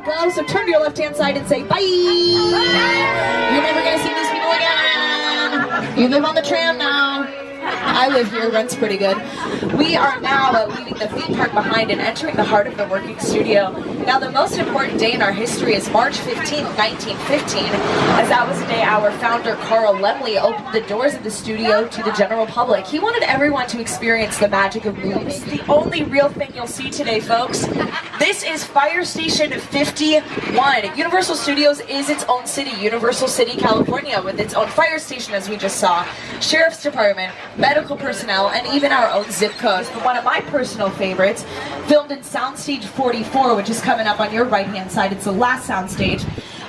to go, so turn to your left-hand side and say bye. You're never gonna see these people again. You live on the tram now. I live here, rent's pretty good. We are now leaving the theme park behind and entering the heart of the working studio. Now, the most important day in our history is March 15th, 1915, as that was the day our founder, Carl Laemmle, opened the doors of the studio to the general public. He wanted everyone to experience the magic of moving. This is the only real thing you'll see today, folks. This is Fire Station 51. Universal Studios is its own city, Universal City, California, with its own fire station, as we just saw, sheriff's department, medical personnel, and even our own zip codes. But one of my personal favorites, filmed in Soundstage 44, which is coming up on your right-hand side. It's the last soundstage.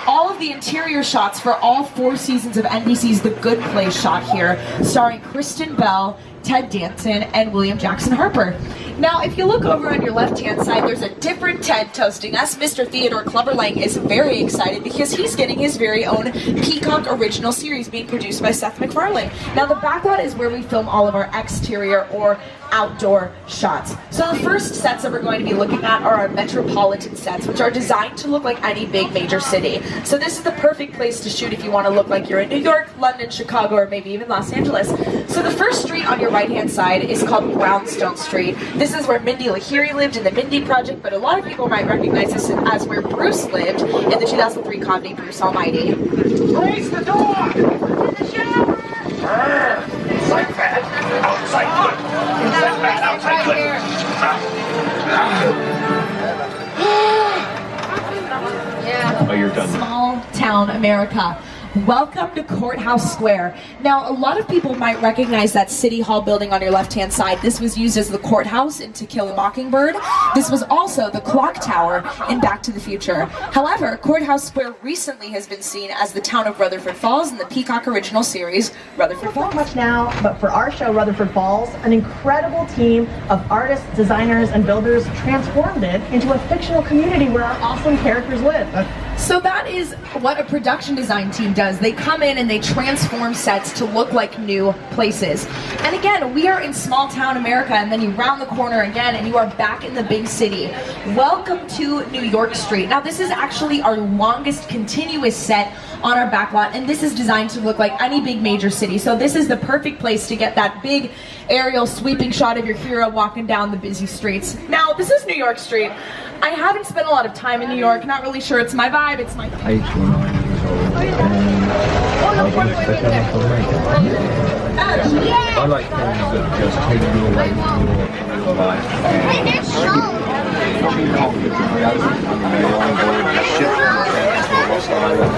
All of the interior shots for all 4 seasons of NBC's The Good Place shot here, starring Kristen Bell, Ted Danson, and William Jackson Harper. Now, if you look over on your left-hand side, there's a different Ted toasting us. Mr. Theodore Clubberlang is very excited because he's getting his very own Peacock original series being produced by Seth MacFarlane. Now, the backlot is where we film all of our exterior or outdoor shots. So the first sets that we're going to be looking at are our metropolitan sets, which are designed to look like any big major city. So this is the perfect place to shoot if you want to look like you're in New York, London, Chicago, or maybe even Los Angeles. So the first street on your right-hand side is called Brownstone Street. This is where Mindy Lahiri lived in the Mindy Project, but a lot of people might recognize this as where Bruce lived in the 2003 comedy Bruce Almighty. Raise the door! In the shower! Inside bad, outside good. Inside bad, outside good. Oh, you're done. Small town America. Welcome to Courthouse Square. Now, a lot of people might recognize that City Hall building on your left-hand side. This was used as the courthouse in To Kill a Mockingbird. This was also the clock tower in Back to the Future. However, Courthouse Square recently has been seen as the town of Rutherford Falls in the Peacock original series, Rutherford Falls. Not much now, but for our show, Rutherford Falls, an incredible team of artists, designers, and builders transformed it into a fictional community where our awesome characters live. So that is what a production design team does. They come in and they transform sets to look like new places. And again, we are in small town America, and then you round the corner again and you are back in the big city. Welcome to New York Street. Now, this is actually our longest continuous set on our backlot, and this is designed to look like any big major city. So this is the perfect place to get that big aerial sweeping shot of your hero walking down the busy streets. Now, this is New York Street. I haven't spent a lot of time in New York, not really sure it's my vibe, it's my... I used to be 9 years old, and I didn't expect that to make it. I like things that just take you away from your real life. Too confident in reality. You want to go and shift into a lost island.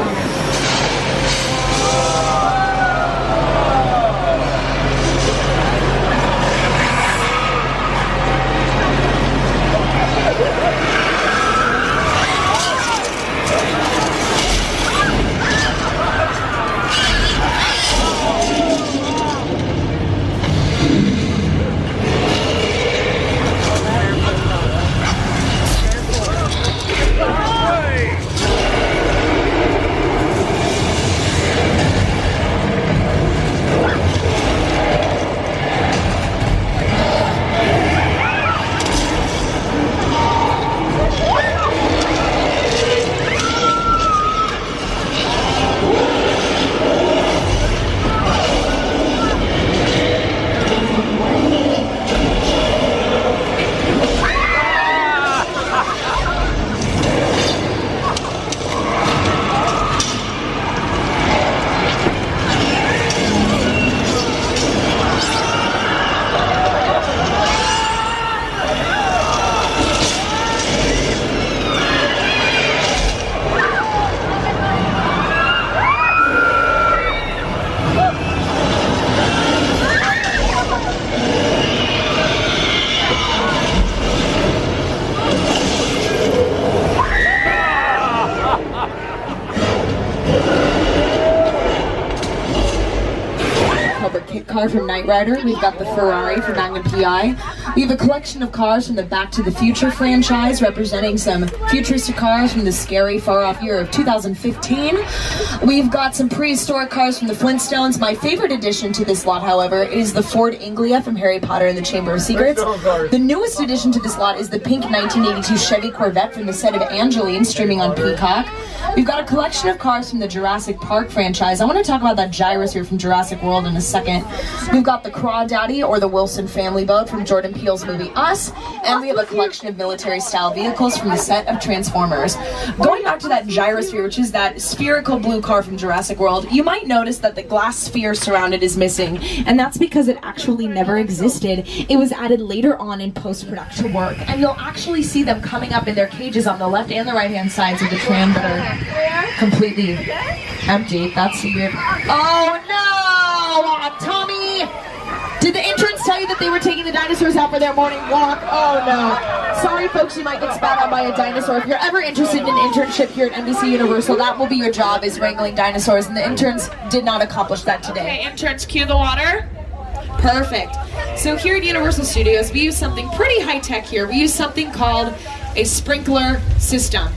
car from Knight Rider. We've got the Ferrari from Magnum PI. We have a collection of cars from the Back to the Future franchise, representing some futuristic cars from the scary, far-off year of 2015. We've got some prehistoric cars from the Flintstones. My favorite addition to this lot, however, is the Ford Anglia from Harry Potter and the Chamber of Secrets. The newest addition to this lot is the pink 1982 Chevy Corvette from the set of Angeline, streaming on Peacock. We've got a collection of cars from the Jurassic Park franchise. I want to talk about that gyrosphere from Jurassic World in a second. We've got the Crawdaddy, or the Wilson family boat from Jordan Peele's movie Us, and we have a collection of military-style vehicles from the set of Transformers. Going back to that gyrosphere, which is that spherical blue car from Jurassic World, you might notice that the glass sphere surrounded it is missing, and that's because it actually never existed. It was added later on in post-production work, and you'll actually see them coming up in their cages on the left and the right-hand sides of the tram that are completely empty. That's weird. Oh no! Tommy! Did the interns tell you that they were taking the dinosaurs out for their morning walk? Oh no. Sorry folks, you might get spat on by a dinosaur. If you're ever interested in an internship here at NBC Universal, that will be your job, is wrangling dinosaurs, and the interns did not accomplish that today. Okay, interns, cue the water. Perfect. So here at Universal Studios, we use something pretty high-tech here. We use something called a sprinkler system.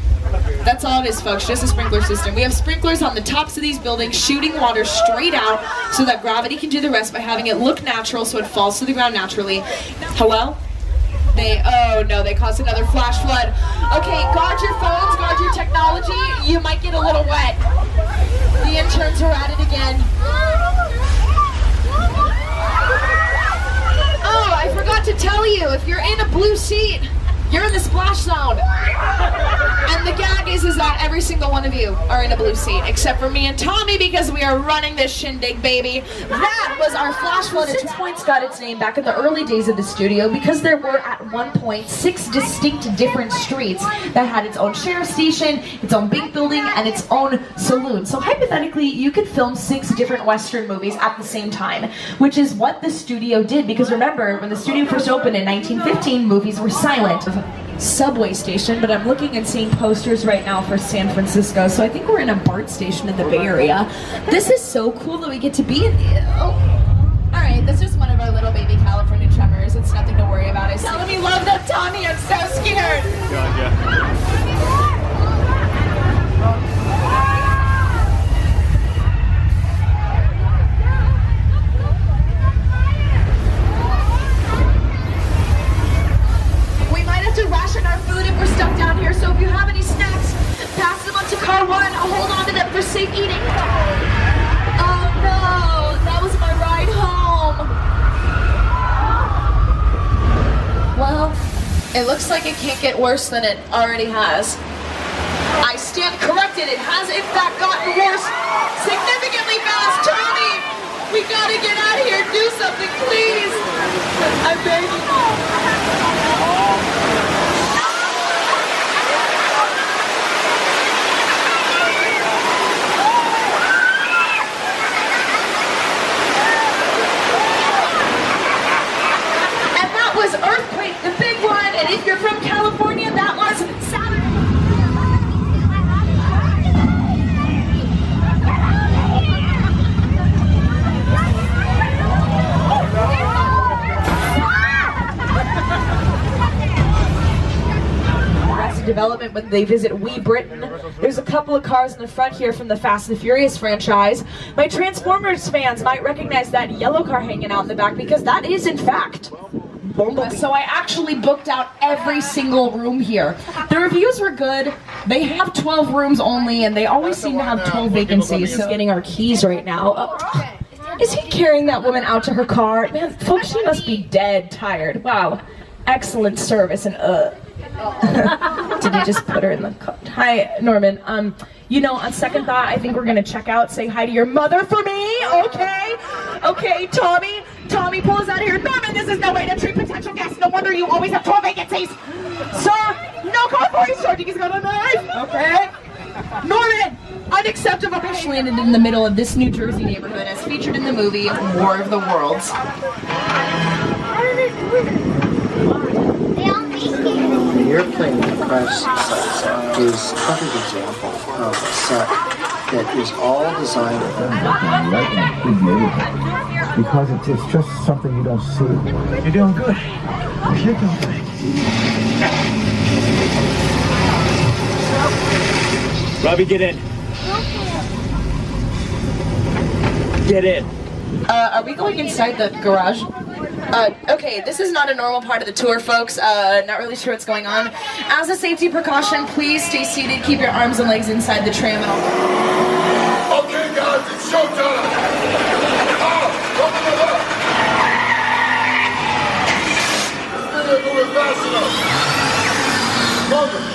That's all it is, folks, just a sprinkler system. We have sprinklers on the tops of these buildings shooting water straight out so that gravity can do the rest by having it look natural so it falls to the ground naturally. Hello? Oh no, they caused another flash flood. Okay, guard your phones, guard your technology. You might get a little wet. The interns are at it again. Oh, I forgot to tell you, if you're in a blue seat, you're in the splash zone. And the gag is that every single one of you are in a blue seat, except for me and Tommy, because we are running this shindig, baby. That was our flash flood. 6 Points got its name back in the early days of the studio because there were at one point 6 distinct different streets that had its own sheriff station, its own big building, and its own saloon. So hypothetically, you could film 6 different Western movies at the same time, which is what the studio did, because remember, when the studio first opened in 1915, movies were silent. Subway station, but I'm looking and seeing posters right now for San Francisco, so I think we're in a BART station in the Bay Area. This is so cool that we get to be in. Alright, that's just one of our little baby California tremors. It's nothing to worry about. Tell me love them, Tommy. I'm so scared. To ration our food if we're stuck down here, so if you have any snacks, pass them on to car 1. I'll hold on to them for safe eating. Oh no, that was my ride home. Well, it looks like it can't get worse than it already has. I stand corrected, it has in fact gotten worse significantly fast. Tommy, we gotta get out of here, do something please. I'm begging you. Was Earthquake, the big one, and if you're from California, that was Saturday. Arrested Development when they visit Wee Britain. There's a couple of cars in the front here from the Fast and the Furious franchise. My Transformers fans might recognize that yellow car hanging out in the back because that is in fact Bumblebee. So I actually booked out every single room here. The reviews were good. They have 12 rooms only, and they always seem to have 12 vacancies. So getting our keys right now. Is he carrying that woman out to her car? Man, folks, she must be dead tired. Wow. Excellent service and Did you just put her in the car? Hi, Norman. You know, on second thought, I think we're gonna check out. Say hi to your mother for me, okay? Okay, Tommy, pull us out of here. Norman, this is no way to treat potential guests. No wonder you always have 12 vacancies. Sir, no call for you, sir. He's got a knife, okay? Norman, unacceptable. Crash landed in the middle of this New Jersey neighborhood as featured in the movie War of the Worlds. The airplane crash set is a perfect example of a set that is all designed because it's just something you don't see. You're doing good. You're doing good. Robbie, get in. Get in. Are we going inside the garage? Okay, this is not a normal part of the tour, folks. Not really sure what's going on. As a safety precaution, please stay seated. Keep your arms and legs inside the tram. And all. Okay, guys, it's showtime. Open it up. This thing ain't moving fast enough. Mother.